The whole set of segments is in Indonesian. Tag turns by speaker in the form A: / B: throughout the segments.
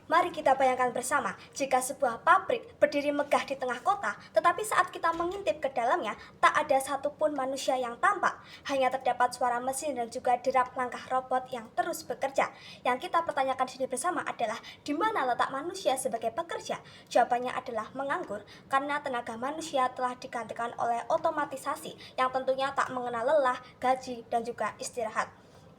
A: Mari kita bayangkan bersama, jika sebuah pabrik berdiri megah di tengah kota, tetapi saat kita mengintip ke dalamnya, tak ada satupun manusia yang tampak. Hanya terdapat suara mesin dan juga derap langkah robot yang terus bekerja. Yang kita pertanyakan di sini bersama adalah, di mana letak manusia sebagai pekerja? Jawabannya adalah menganggur, karena tenaga manusia telah digantikan oleh otomatisasi yang tentunya tak mengenal lelah, gaji, dan juga istirahat.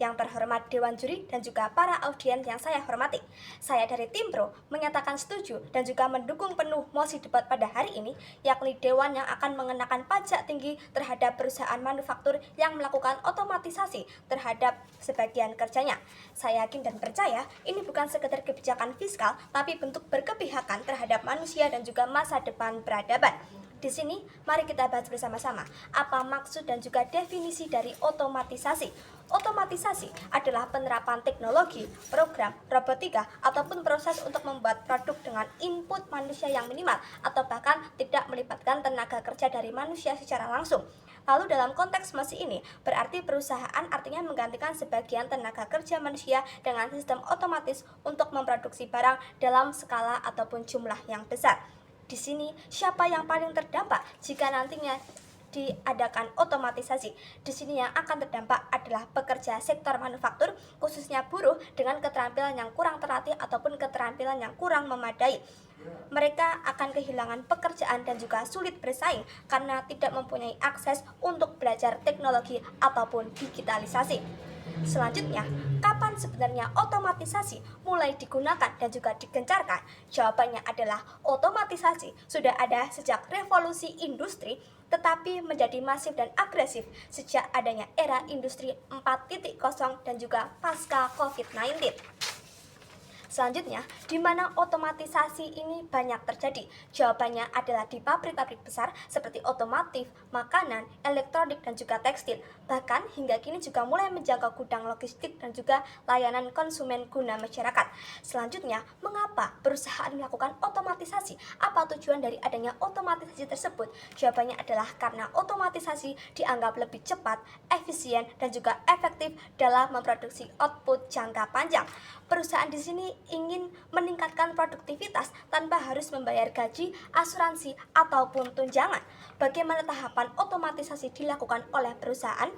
A: Yang terhormat Dewan Juri dan juga para audiens yang saya hormati, saya dari tim Pro menyatakan setuju dan juga mendukung penuh mosi debat pada hari ini, yakni Dewan yang akan mengenakan pajak tinggi terhadap perusahaan manufaktur yang melakukan otomatisasi terhadap sebagian kerjanya. Saya yakin dan percaya ini bukan sekedar kebijakan fiskal, tapi bentuk berkepihakan terhadap manusia dan juga masa depan peradaban. Di sini, mari kita bahas bersama-sama apa maksud dan juga definisi dari otomatisasi. Otomatisasi adalah penerapan teknologi, program, robotika, ataupun proses untuk membuat produk dengan input manusia yang minimal atau bahkan tidak melibatkan tenaga kerja dari manusia secara langsung. Lalu dalam konteks mosi ini, berarti perusahaan artinya menggantikan sebagian tenaga kerja manusia dengan sistem otomatis untuk memproduksi barang dalam skala ataupun jumlah yang besar. Di sini, siapa yang paling terdampak jika nantinya diadakan otomatisasi? Di sini yang akan terdampak adalah pekerja sektor manufaktur, khususnya buruh dengan keterampilan yang kurang terlatih ataupun keterampilan yang kurang memadai. Mereka akan kehilangan pekerjaan dan juga sulit bersaing karena tidak mempunyai akses untuk belajar teknologi ataupun digitalisasi. Selanjutnya, kapan sebenarnya otomatisasi mulai digunakan dan juga digencarkan? Jawabannya adalah otomatisasi sudah ada sejak revolusi industri, tetapi menjadi masif dan agresif sejak adanya era industri 4.0 dan juga pasca COVID-19. Selanjutnya, di mana otomatisasi ini banyak terjadi? Jawabannya adalah di pabrik-pabrik besar seperti otomotif, makanan, elektronik, dan juga tekstil. Bahkan hingga kini juga mulai menjangkau gudang logistik dan juga layanan konsumen guna masyarakat. Selanjutnya, mengapa perusahaan melakukan otomatisasi? Apa tujuan dari adanya otomatisasi tersebut? Jawabannya adalah karena otomatisasi dianggap lebih cepat, efisien, dan juga efektif dalam memproduksi output jangka panjang. Perusahaan di sini ingin meningkatkan produktivitas tanpa harus membayar gaji, asuransi, ataupun tunjangan. Bagaimana tahapan otomatisasi dilakukan oleh perusahaan?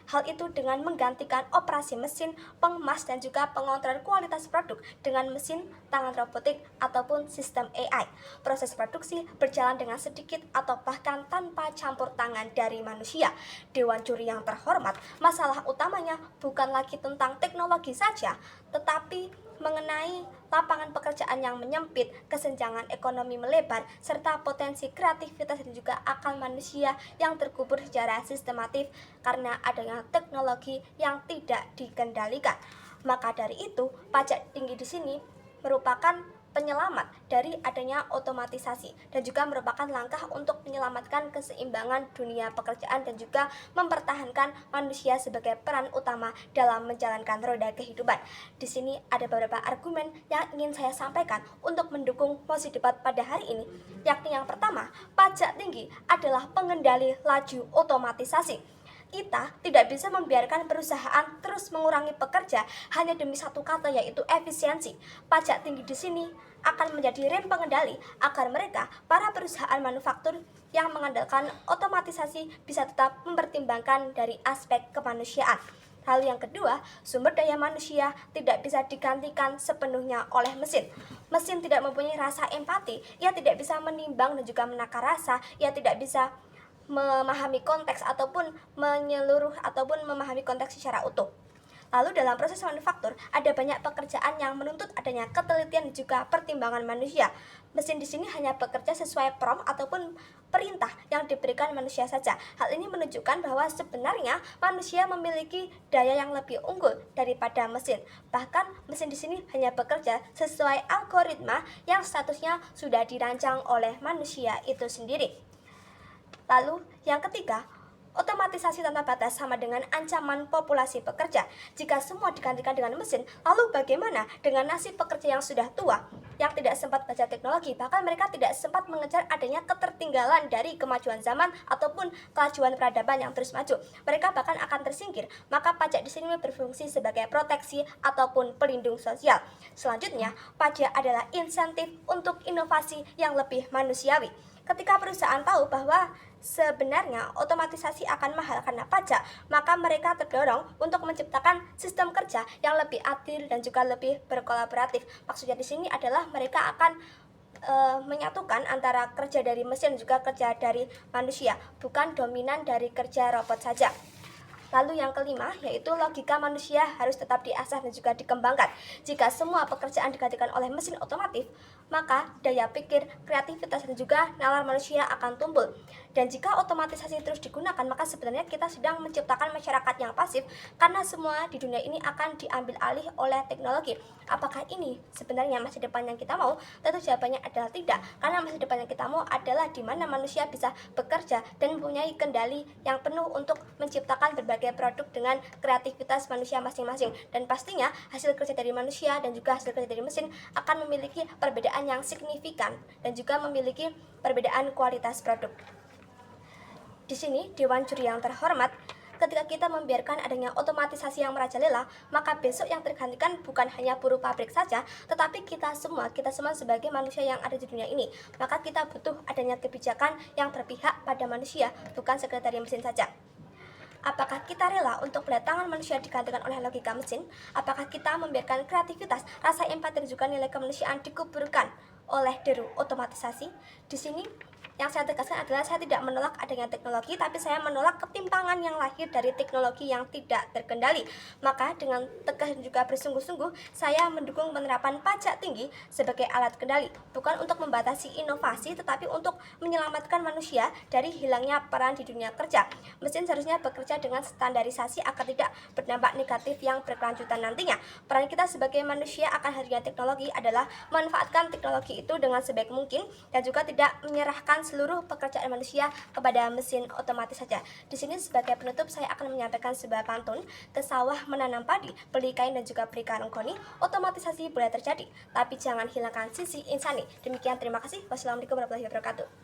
A: Hal itu dengan menggantikan operasi mesin, pengemas, dan juga pengontrol kualitas produk dengan mesin, tangan robotik, ataupun sistem AI. Proses produksi berjalan dengan sedikit atau bahkan tanpa campur tangan dari manusia. Dewan Juri yang terhormat, masalah utamanya bukan lagi tentang teknologi saja, tetapi mengenai lapangan pekerjaan yang menyempit, kesenjangan ekonomi melebar, serta potensi kreativitas dan juga akal manusia yang terkubur secara sistematif karena adanya teknologi yang tidak dikendalikan. Maka dari itu, pajak tinggi di sini merupakan penyelamat dari adanya otomatisasi dan juga merupakan langkah untuk menyelamatkan keseimbangan dunia pekerjaan dan juga mempertahankan manusia sebagai peran utama dalam menjalankan roda kehidupan. Di sini ada beberapa argumen yang ingin saya sampaikan untuk mendukung mosi debat pada hari ini, yakni yang pertama, pajak tinggi adalah pengendali laju otomatisasi. Kita tidak bisa membiarkan perusahaan terus mengurangi pekerja hanya demi satu kata, yaitu efisiensi. Pajak tinggi di sini akan menjadi rem pengendali agar mereka, para perusahaan manufaktur yang mengandalkan otomatisasi, bisa tetap mempertimbangkan dari aspek kemanusiaan. Hal yang kedua, sumber daya manusia tidak bisa digantikan sepenuhnya oleh mesin. Mesin tidak mempunyai rasa empati, ia tidak bisa menimbang dan juga menakar rasa, ia tidak bisa memahami konteks ataupun menyeluruh ataupun memahami konteks secara utuh. Lalu dalam proses manufaktur ada banyak pekerjaan yang menuntut adanya ketelitian dan juga pertimbangan manusia. Mesin di sini hanya bekerja sesuai prompt ataupun perintah yang diberikan manusia saja. Hal ini menunjukkan bahwa sebenarnya manusia memiliki daya yang lebih unggul daripada mesin. Bahkan mesin di sini hanya bekerja sesuai algoritma yang statusnya sudah dirancang oleh manusia itu sendiri. Lalu yang ketiga, Otomatisasi tanpa batas sama dengan ancaman populasi pekerja. Jika semua digantikan dengan mesin, lalu bagaimana dengan nasib pekerja yang sudah tua, yang tidak sempat belajar teknologi, bahkan mereka tidak sempat mengejar adanya ketertinggalan dari kemajuan zaman ataupun kelajuan peradaban yang terus maju. Mereka bahkan akan tersingkir. Maka pajak di sini berfungsi sebagai proteksi ataupun pelindung sosial. Selanjutnya, pajak adalah insentif untuk inovasi yang lebih manusiawi. Ketika perusahaan tahu bahwa sebenarnya otomatisasi akan mahal karena pajak, maka mereka terdorong untuk menciptakan sistem kerja yang lebih adil dan juga lebih berkolaboratif. Maksudnya di sini adalah mereka akan menyatukan antara kerja dari mesin dan juga kerja dari manusia, bukan dominan dari kerja robot saja. Lalu yang kelima, yaitu logika manusia harus tetap diasah dan juga dikembangkan. Jika semua pekerjaan digantikan oleh mesin otomatis, maka daya pikir, kreativitas, dan juga nalar manusia akan tumbuh. Dan jika otomatisasi terus digunakan, maka sebenarnya kita sedang menciptakan masyarakat yang pasif, karena semua di dunia ini akan diambil alih oleh teknologi. Apakah ini sebenarnya masa depan yang kita mau? Tentu jawabannya adalah tidak, karena masa depan yang kita mau adalah di mana manusia bisa bekerja dan mempunyai kendali yang penuh untuk menciptakan berbagai produk dengan kreativitas manusia masing-masing. Dan pastinya hasil kerja dari manusia dan juga hasil kerja dari mesin akan memiliki perbedaan yang signifikan dan juga memiliki perbedaan kualitas produk. Di sini, Dewan Juri yang terhormat, ketika kita membiarkan adanya otomatisasi yang merajalela, maka besok yang tergantikan bukan hanya buruh pabrik saja, tetapi kita semua sebagai manusia yang ada di dunia ini. Maka kita butuh adanya kebijakan yang berpihak pada manusia, bukan sekedar dari mesin saja. Apakah kita rela untuk melihat tangan manusia digantikan oleh logika mesin? Apakah kita membiarkan kreativitas, rasa empati dan juga nilai kemanusiaan dikuburkan oleh deru otomatisasi? Di sini yang saya tegaskan adalah saya tidak menolak adanya teknologi, tapi saya menolak ketimpangan yang lahir dari teknologi yang tidak terkendali. Maka dengan tegas dan juga bersungguh-sungguh, saya mendukung penerapan pajak tinggi sebagai alat kendali, bukan untuk membatasi inovasi, tetapi untuk menyelamatkan manusia dari hilangnya peran di dunia kerja. Mesin seharusnya bekerja dengan standarisasi agar tidak berdampak negatif yang berkelanjutan nantinya. Peran kita sebagai manusia akan hadirnya teknologi adalah memanfaatkan teknologi itu dengan sebaik mungkin dan juga tidak menyerahkan seluruh pekerjaan manusia kepada mesin otomatis saja. Di sini sebagai penutup saya akan menyampaikan sebuah pantun, ke sawah menanam padi, beli kain dan juga beli karung goni, otomatisasi boleh terjadi, tapi jangan hilangkan sisi insani. Demikian, terima kasih. Wassalamualaikum warahmatullahi wabarakatuh.